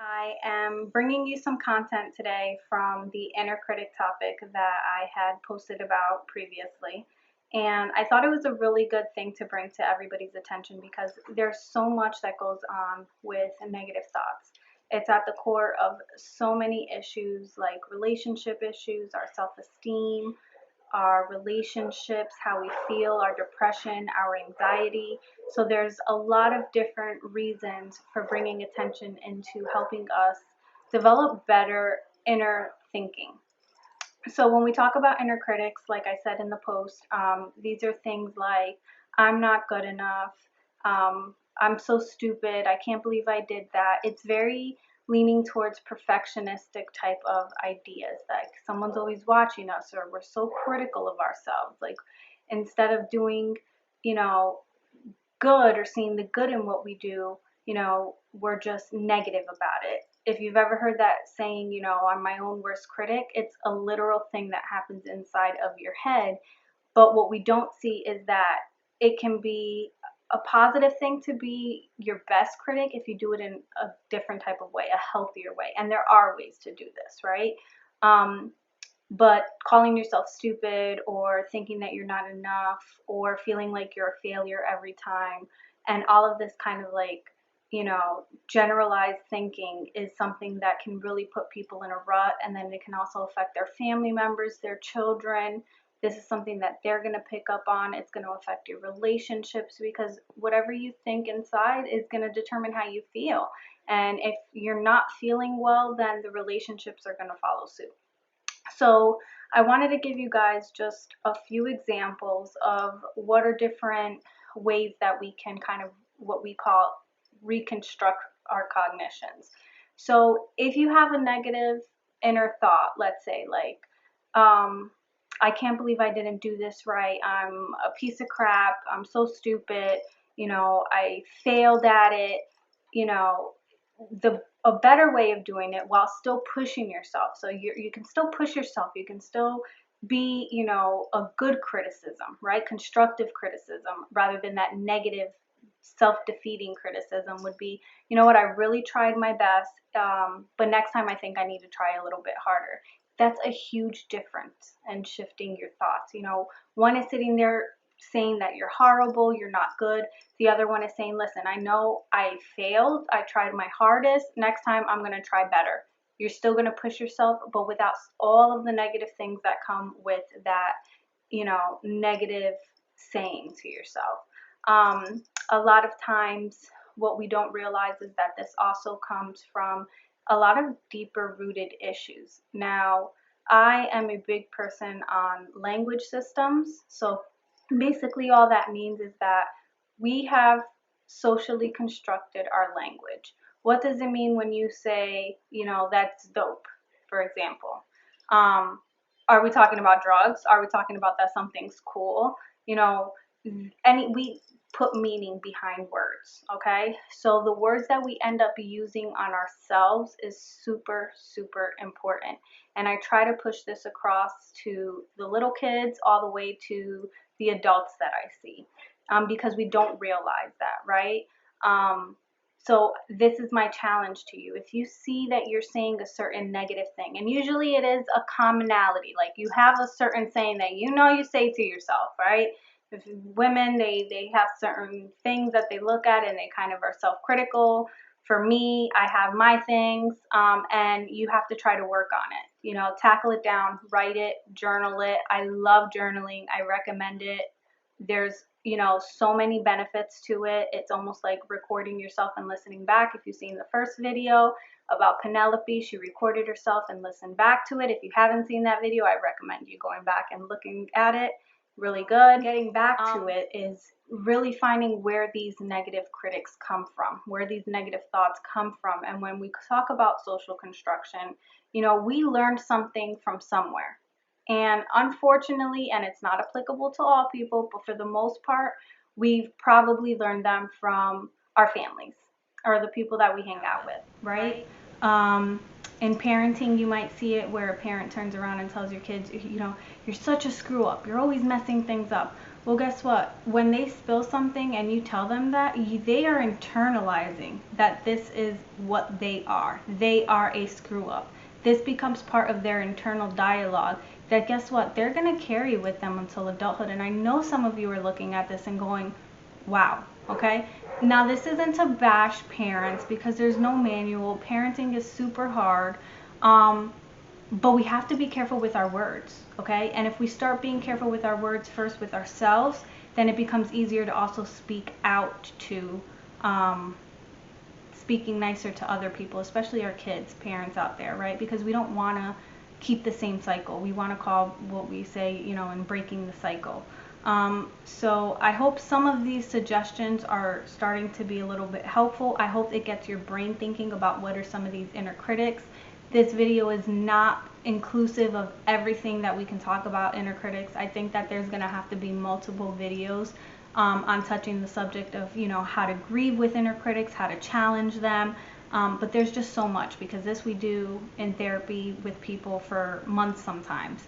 I am bringing you some content today from the inner critic topic that I had posted about previously. And I thought it was a really good thing to bring to everybody's attention because there's so much that goes on with negative thoughts. It's at the core of so many issues like relationship issues, our self esteem, our relationships, how we feel, our depression, our anxiety. So there's a lot of different reasons for bringing attention into helping us develop better inner thinking. So when we talk about inner critics, like I said in the post, these are things like I'm not good enough, I'm so stupid, I can't believe I did that. It's very leaning towards perfectionistic type of ideas, like someone's always watching us, or we're so critical of ourselves. Like instead of doing, you know, good or seeing the good in what we do, we're just negative about it. If you've ever heard that saying, I'm my own worst critic, it's a literal thing that happens inside of your head. But what we don't see is that it can be a positive thing to be your best critic if you do it in a different type of way, a healthier way. And there are ways to do this, right? But calling yourself stupid or thinking that you're not enough or feeling like you're a failure every time and all of this kind of like, generalized thinking is something that can really put people in a rut, and then it can also affect their family members, their children. This is something that they're going to pick up on. It's going to affect your relationships because whatever you think inside is going to determine how you feel. And if you're not feeling well, then the relationships are going to follow suit. So I wanted to give you guys just a few examples of what are different ways that we can kind of what we call reconstruct our cognitions. So if you have a negative inner thought, let's say like, I can't believe I didn't do this right. I'm a piece of crap. I'm so stupid. I failed at it. You know, a better way of doing it while still pushing yourself. So you can still push yourself. You can still be, a good criticism, right? Constructive criticism rather than that negative self-defeating criticism would be, you know what, I really tried my best, but next time I think I need to try a little bit harder. That's a huge difference in shifting your thoughts. One is sitting there saying that you're horrible, you're not good. The other one is saying, listen, I know I failed, I tried my hardest, next time I'm going to try better. You're still going to push yourself, but without all of the negative things that come with that, negative saying to yourself. A lot of times what we don't realize is that this also comes from a lot of deeper rooted issues. Now, I am a big person on language systems. So basically all that means is that we have socially constructed our language. What does it mean when you say, that's dope, for example? Are we talking about drugs? Are we talking about that something's cool? We put meaning behind words, okay? So the words that we end up using on ourselves is super, super important. And I try to push this across to the little kids all the way to the adults that I see, because we don't realize that, right? So this is my challenge to you. If you see that you're saying a certain negative thing, and usually it is a commonality, like you have a certain saying that you say to yourself, right? If women, they have certain things that they look at and they kind of are self-critical. For me, I have my things, and you have to try to work on it. Tackle it down, write it, journal it. I love journaling. I recommend it. There's, so many benefits to it. It's almost like recording yourself and listening back. If you've seen the first video about Penelope, she recorded herself and listened back to it. If you haven't seen that video, I recommend you going back and looking at it. Really good. Getting back to it is really finding where these negative critics come from, where these negative thoughts come from. And when we talk about social construction, we learned something from somewhere. And unfortunately, and it's not applicable to all people, but for the most part, we've probably learned them from our families or the people that we hang out with, right? In parenting, you might see it where a parent turns around and tells your kids, you're such a screw up. You're always messing things up. Well, guess what? When they spill something and you tell them that, they are internalizing that this is what they are. They are a screw up. This becomes part of their internal dialogue that, guess what? They're going to carry with them until adulthood. And I know some of you are looking at this and going, wow, okay? Now, this isn't to bash parents because there's no manual. Parenting is super hard. But we have to be careful with our words, okay? And if we start being careful with our words first with ourselves, then it becomes easier to also speak out to, speaking nicer to other people, especially our kids, parents out there, right? Because we don't want to keep the same cycle. We want to call what we say, in breaking the cycle. So I hope some of these suggestions are starting to be a little bit helpful. I hope it gets your brain thinking about what are some of these inner critics. This video is not inclusive of everything that we can talk about inner critics. I think that there's going to have to be multiple videos on touching the subject of, how to grieve with inner critics, how to challenge them. But there's just so much, because this we do in therapy with people for months sometimes.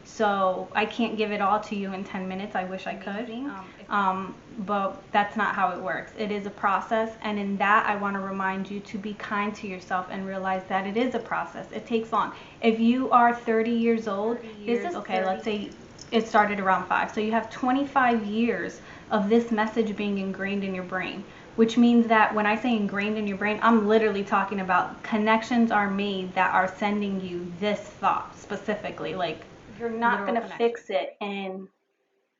So I can't give it all to you in 10 minutes. I wish I could. But that's not how it works. It is a process. And in that, I want to remind you to be kind to yourself and realize that it is a process. It takes long. If you are 30 years old, let's say it started around 5. So you have 25 years of this message being ingrained in your brain, which means that when I say ingrained in your brain, I'm literally talking about connections are made that are sending you this thought specifically. Like, you're not going to fix it in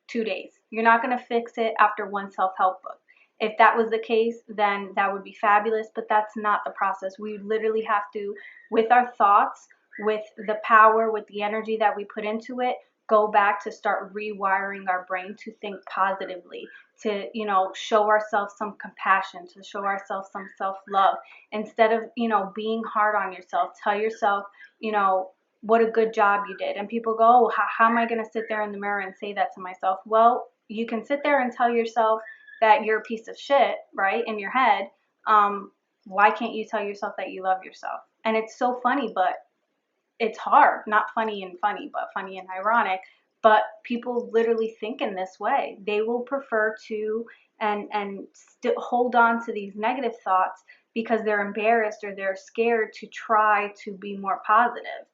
2 days. You're not going to fix it after one self-help book. If that was the case, then that would be fabulous, but that's not the process. We literally have to, with our thoughts, with the power, with the energy that we put into it, go back to start rewiring our brain to think positively, to, show ourselves some compassion, to show ourselves some self-love. Instead of, being hard on yourself, tell yourself, what a good job you did. And people go, oh, how am I going to sit there in the mirror and say that to myself? Well, you can sit there and tell yourself that you're a piece of shit, right, in your head. Why can't you tell yourself that you love yourself? And it's so funny, but it's hard. Not funny and funny, but funny and ironic. But people literally think in this way. They will prefer to and hold on to these negative thoughts because they're embarrassed or they're scared to try to be more positive.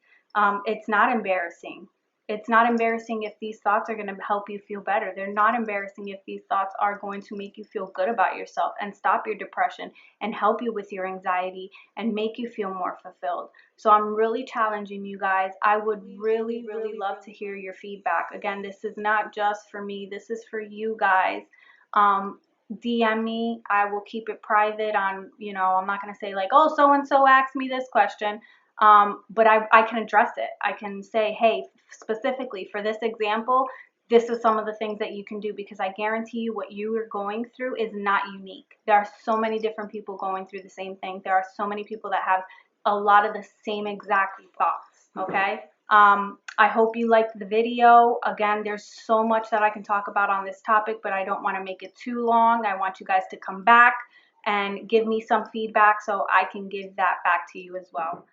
It's not embarrassing. It's not embarrassing if these thoughts are going to help you feel better. They're not embarrassing if these thoughts are going to make you feel good about yourself and stop your depression and help you with your anxiety and make you feel more fulfilled. So I'm really challenging you guys. I would really, really love to hear your feedback. Again, this is not just for me. This is for you guys. DM me. I will keep it private on, I'm not going to say like, oh, so-and-so asked me this question. But I can address it. I can say, hey, specifically for this example, this is some of the things that you can do, because I guarantee you what you are going through is not unique. There are so many different people going through the same thing. There are so many people that have a lot of the same exact thoughts, okay? I hope you liked the video. Again, there's so much that I can talk about on this topic, but I don't want to make it too long. I want you guys to come back and give me some feedback so I can give that back to you as well.